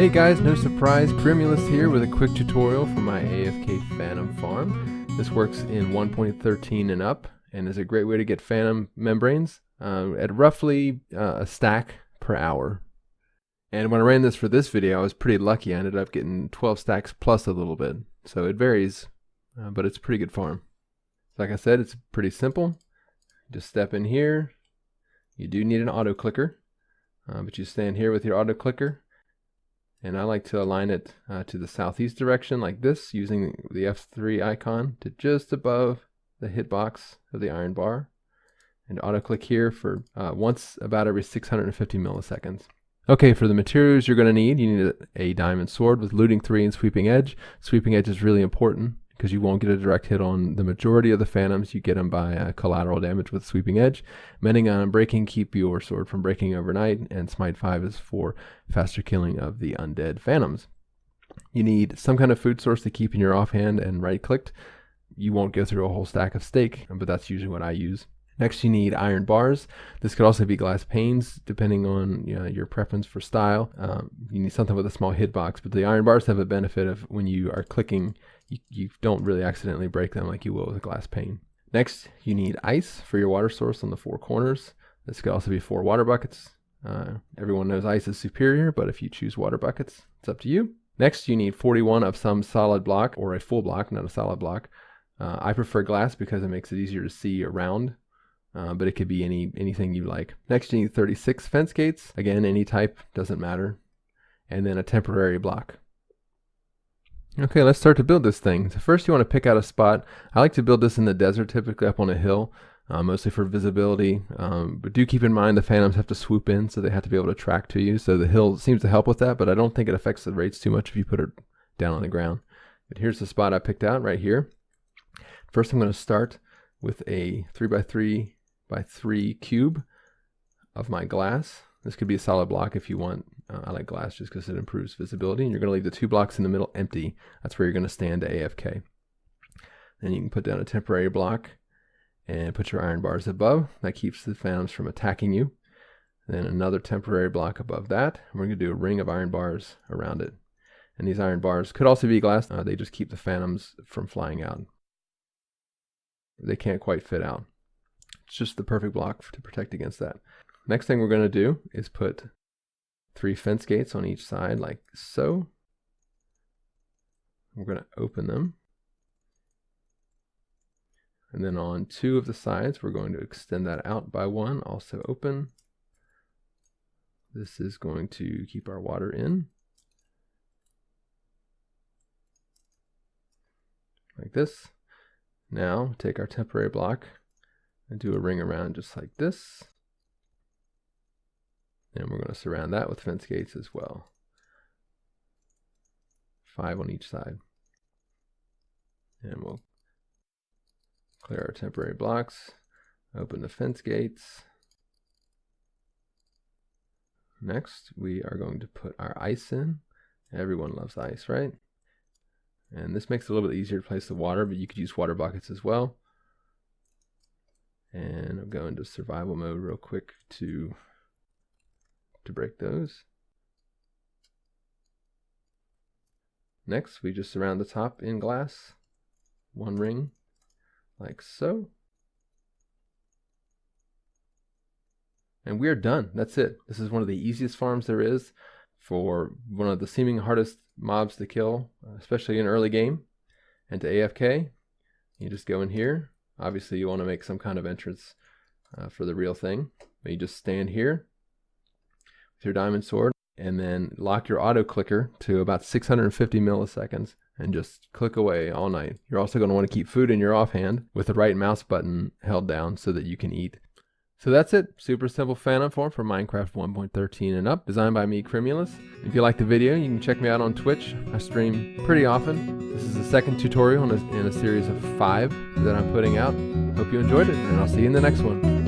Hey guys, no surprise, Primulus here with a quick tutorial for my AFK Phantom farm. This works in 1.13 and up and is a great way to get Phantom membranes at roughly a stack per hour. And when I ran this for this video, I was pretty lucky. I ended up getting 12 stacks plus a little bit. So it varies, but it's a pretty good farm. Like I said, it's pretty simple. Just step in here. You do need an auto clicker, but you stand here with your auto clicker. And I like to align it to the southeast direction like this, using the F3 icon to just above the hitbox of the iron bar. And auto click here for once about every 650 milliseconds. Okay, for the materials you're going to need, you need a diamond sword with looting 3 and sweeping edge. Sweeping edge is really important because you won't get a direct hit on the majority of the phantoms. You get them by collateral damage with sweeping edge. Mending on breaking keep your sword from breaking overnight, and smite 5 is for faster killing of the undead phantoms. You need some kind of food source to keep in your offhand and right clicked. You won't go through a whole stack of steak, but that's usually what I use. Next, you need iron bars. This could also be glass panes, depending on your preference for style. You need something with a small hitbox, but the iron bars have a benefit of when you are clicking, you don't really accidentally break them like you will with a glass pane. Next, you need ice for your water source on the 4 corners. This could also be 4 water buckets. Everyone knows ice is superior, but if you choose water buckets, it's up to you. Next, you need 41 of some solid block, or a full block, not a solid block. I prefer glass because it makes it easier to see around. But it could be anything you like. Next, you need 36 fence gates. Again, any type, doesn't matter. And then a temporary block. Okay, let's start to build this thing. So first you want to pick out a spot. I like to build this in the desert, typically up on a hill, mostly for visibility. But do keep in mind the phantoms have to swoop in, so they have to be able to track to you. So the hill seems to help with that, but I don't think it affects the rates too much if you put it down on the ground. But here's the spot I picked out right here. First I'm going to start with a 3x3 by 3 cube of my glass. This could be a solid block if you want. I like glass just because it improves visibility. And you're going to leave the 2 blocks in the middle empty. That's where you're going to stand to AFK. Then you can put down a temporary block and put your iron bars above. That keeps the phantoms from attacking you. Then another temporary block above that. We're going to do a ring of iron bars around it. And these iron bars could also be glass. They just keep the phantoms from flying out. They can't quite fit out. It's just the perfect block to protect against that. Next thing we're going to do is put 3 fence gates on each side like so. We're going to open them. And then on 2 of the sides, we're going to extend that out by 1, also open. This is going to keep our water in. Like this. Now take our temporary block and do a ring around just like this. And we're going to surround that with fence gates as well. 5 on each side. And we'll clear our temporary blocks, open the fence gates. Next, we are going to put our ice in. Everyone loves ice, right? And this makes it a little bit easier to place the water, but you could use water buckets as well. And I'll go into survival mode real quick to break those. Next, we just surround the top in glass. 1 ring, like so. And we are done. That's it. This is one of the easiest farms there is for one of the seeming hardest mobs to kill, especially in early game. And to AFK, you just go in here. Obviously you want to make some kind of entrance for the real thing. But you just stand here with your diamond sword and then lock your auto clicker to about 650 milliseconds and just click away all night. You're also going to want to keep food in your offhand with the right mouse button held down so that you can eat. So that's it. Super simple Phantom farm for Minecraft 1.13 and up, designed by me, Primulus. If you liked the video, you can check me out on Twitch. I stream pretty often. This is the second tutorial in a series of 5 that I'm putting out. Hope you enjoyed it, and I'll see you in the next one.